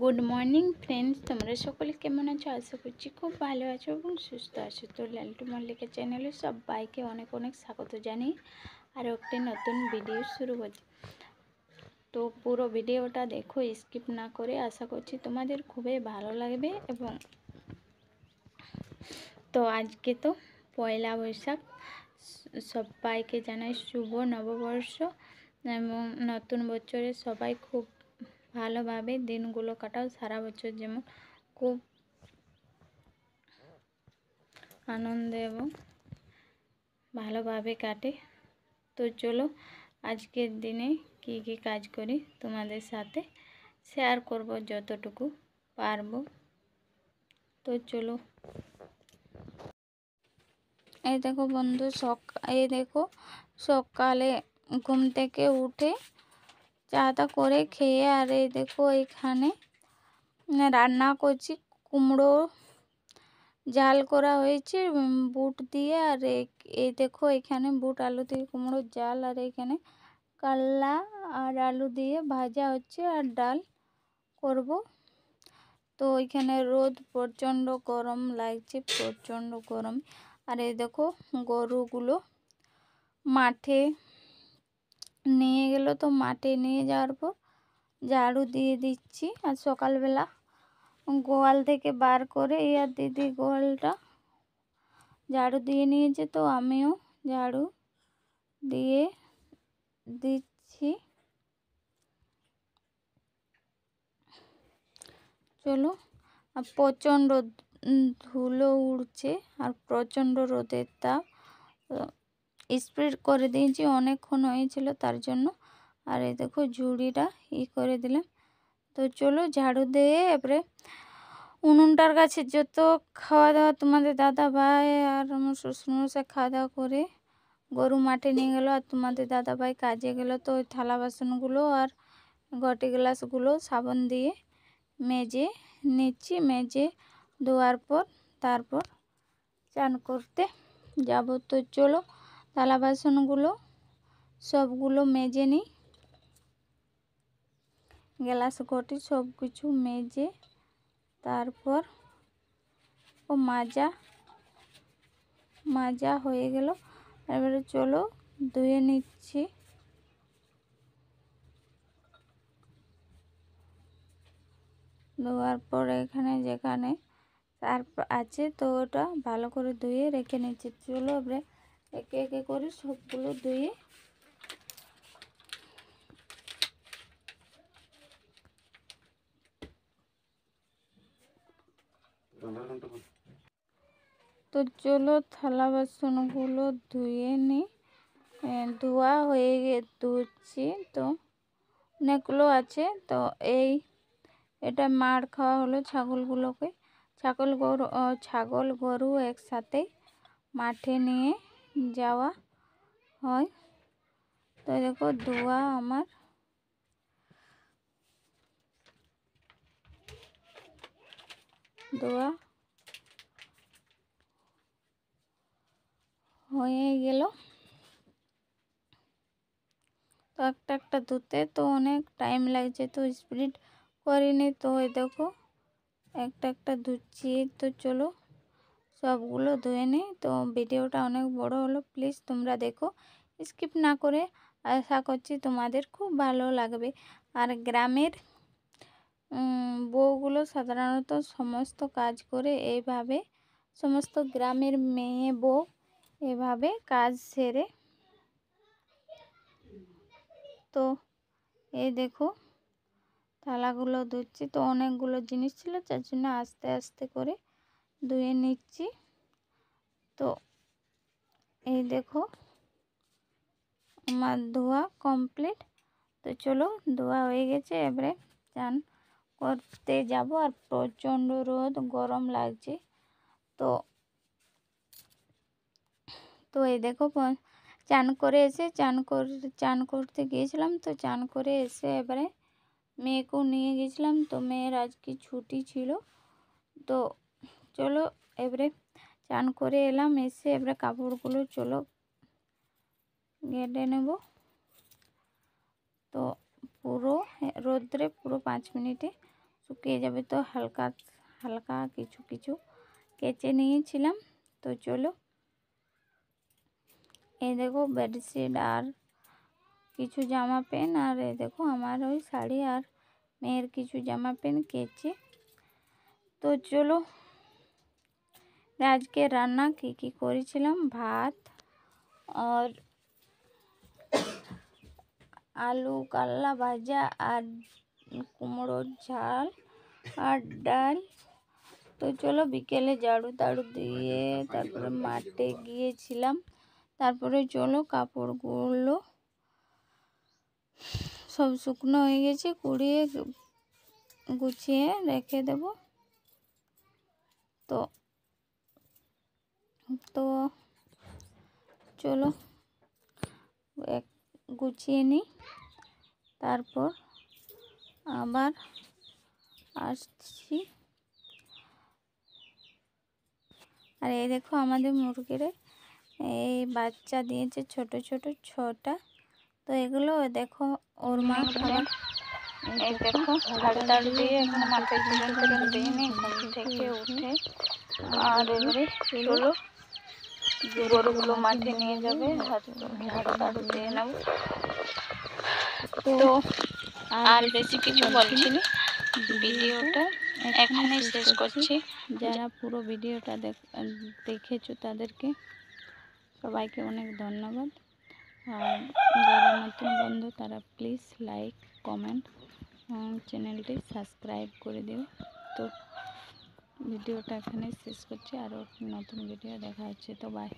Good morning friends, তোমরা সকলে কেমন আছো? আশা করছি খুব ভালো আছো এবং সুস্থ আছো। তো লালটু মল্লিকের চ্যানেলে সবাইকে অনেক অনেক স্বাগত জানিয়ে আরও একটি নতুন ভিডিও শুরু করছি। তো পুরো ভিডিওটা দেখো, স্কিপ না করে। আশা করছি তোমাদের খুবই ভালো লাগবে। এবং তো আজকে তো পয়লা বৈশাখ, সবাইকে জানাই শুভ নববর্ষ এবং নতুন বছরে সবাই খুব ভালোভাবে দিনগুলো কাটাও। সারা বছর যেমন খুব আনন্দে এবং ভালোভাবে কাটে। তো চলো আজকের দিনে কি কি কাজ করি তোমাদের সাথে শেয়ার করব যতটুকু পারবো। তো চলো, এই দেখো বন্ধু, দেখো সকালে ঘুম থেকে উঠে চাটা করে খেয়ে, আর এই দেখো এখানে রান্না করছি। কুমড়ো জাল করা হয়েছে বুট দিয়ে। আর এই দেখো এখানে বুট আলু দিয়ে কুমড়োর জাল, আর এখানে কাল্লা আর আলু দিয়ে ভাজা হচ্ছে, আর ডাল করব। তো এখানে রোদ প্রচণ্ড গরম লাগছে, প্রচণ্ড গরম। আর এই দেখো গরুগুলো মাঠে নিয়ে গেল, তো মাঠে নিয়ে যাওয়ার পর ঝাড়ু দিয়ে দিচ্ছি। আর সকালবেলা গোয়াল থেকে বার করে আর দিদি গোয়ালটা ঝাড়ু দিয়ে নিয়েছে, তো আমিও ঝাড়ু দিয়ে দিচ্ছি। চলো, আর প্রচণ্ড ধুলো উড়ছে আর প্রচণ্ড রোদের তাপ। স্প্রে করে দিয়েছি, অনেকক্ষণ হয়েছিল তার জন্য। আর এই দেখো ঝুড়িটা করে দিলাম। তো চলো ঝাড়ু দিয়ে এবারে উনুনটার কাছে যত খাওয়া দাওয়া তোমাদের দাদা ভাই আর আমার শ্বশুরমশাই খাওয়া দাওয়া করে গরু মাঠে নিয়ে গেলো, আর তোমাদের দাদা ভাই কাজে গেলো। তো ওই থালা বাসনগুলো আর ঘটি গ্লাসগুলো সাবান দিয়ে মেজে নিচ্ছি। মেজে ধোয়ার পর তারপর চান করতে যাব। তো চলো থালা বাসনগুলো সবগুলো মেজে নিই। গ্লাস ঘটি সব কিছু মেজে তারপর মাজা হয়ে গেল। এবারে চলো ধুয়ে নিচ্ছি। ধোয়ার পর এখানে যেখানে সার্ফ আছে তো ওটা ভালো করে ধুয়ে রেখে নিচ্ছি। চলো এবারে একে একে করে সবগুলো ধুয়ে তো চলো থালা বাসনগুলো ধুয়ে নিই। ধোয়া হয়ে ধুচ্ছি, তো অনেকগুলো আছে। তো এটা মার খাওয়া হলো ছাগলগুলোকে। ছাগল গরু একসাথে মাঠে নিয়ে যাওয়া হয়। তো দেখো ধোয়া আমার হয়ে গেল। তো একটা একটা ধুতে তো অনেক টাইম লাগছে, তো স্পিড করিনি। তো এই দেখো একটা একটা ধুচ্ছি। তো চলো সবগুলো ধুয়ে নিই। তো ভিডিওটা অনেক বড় হলো, প্লিজ তোমরা দেখো স্কিপ না করে। আশা করছি তোমাদের খুব ভালো লাগবে। আর গ্রামের বউগুলো সাধারণত সমস্ত কাজ করে এইভাবে, সমস্ত গ্রামের মেয়ে বউ এভাবে কাজ সেরে। তো এই দেখো থালাগুলো ধুচ্ছি। তো অনেকগুলো জিনিস ছিল যার জন্য আস্তে আস্তে করে ধুয়ে নিচ্ছি। তো এই দেখো আমার ধোয়া কমপ্লিট। তো চলো ধোয়া হয়ে গেছে, এবারে চান করতে যাব। আর প্রচণ্ড রোদ, গরম লাগছে। তো তো এই দেখো চান করে এসে চান করতে গিয়েছিলাম। তো চান করে এসে এবারে মেয়েকেও নিয়ে গেছিলাম। তো মেয়ের আজকে ছুটি ছিল। তো চলো এবারে চান করে এলাম, এসে এবারে কাপড়গুলো চলো কেটে নেব। তো পুরো রোদ্রে পুরো 5 মিনিটে শুকিয়ে যাবে। তো হালকা হালকা কিছু কিছু কেচে নিয়েছিলাম। তো চলো, এই দেখো বেডশিট আর কিছু জামা প্যান্ট, আর এই দেখো আমার ওই শাড়ি আর মেয়ের কিছু জামা প্যান্ট কেচে। তো চলো, আজকে রান্না কি কি করেছিলাম, ভাত আর আলু কাল্লা ভাজা আর কুমড়োর ঝাল আর ডাল। তো চলো, বিকেলে ঝাড়ু টাড়ু দিয়ে তারপরে মাঠে গিয়েছিলাম। তারপরে চলো, কাপড়গুলো সব শুকনো হয়ে গেছে, কুড়িয়ে গুছিয়ে রেখে দেব। তো তো চলো গুছিয়ে নিই, তারপর আবার আসছি। আর এই দেখো আমাদের মুরগির এই বাচ্চা দিয়েছে ছোট ছোট 6টা। তো এগুলো দেখো ওর মা খাবার, এই দেখো ঝাড়ু টাড়ু দিয়ে এখন মাথায় চুলন টুলন দিইনি, ঘুম থেকে উঠে। আর এবারে চলো গরুগুলো মাঠে নিয়ে যাবে, ঝাড়ু টাড়ু দিয়ে নেব। তো আর বেশি কিছু বলছি না, ভিডিওটা এখানে শেষ করছি। যারা পুরো ভিডিওটা দেখেছো তাদেরকে সবাইকে অনেক ধন্যবাদ। আর যারা নতুন বন্ধু তারা প্লিজ লাইক কমেন্ট চ্যানেলটি সাবস্ক্রাইব করে দিও। তো ভিডিওটা এখানে শেষ করছি, আরও নতুন ভিডিও দেখা হচ্ছে। তো বাই।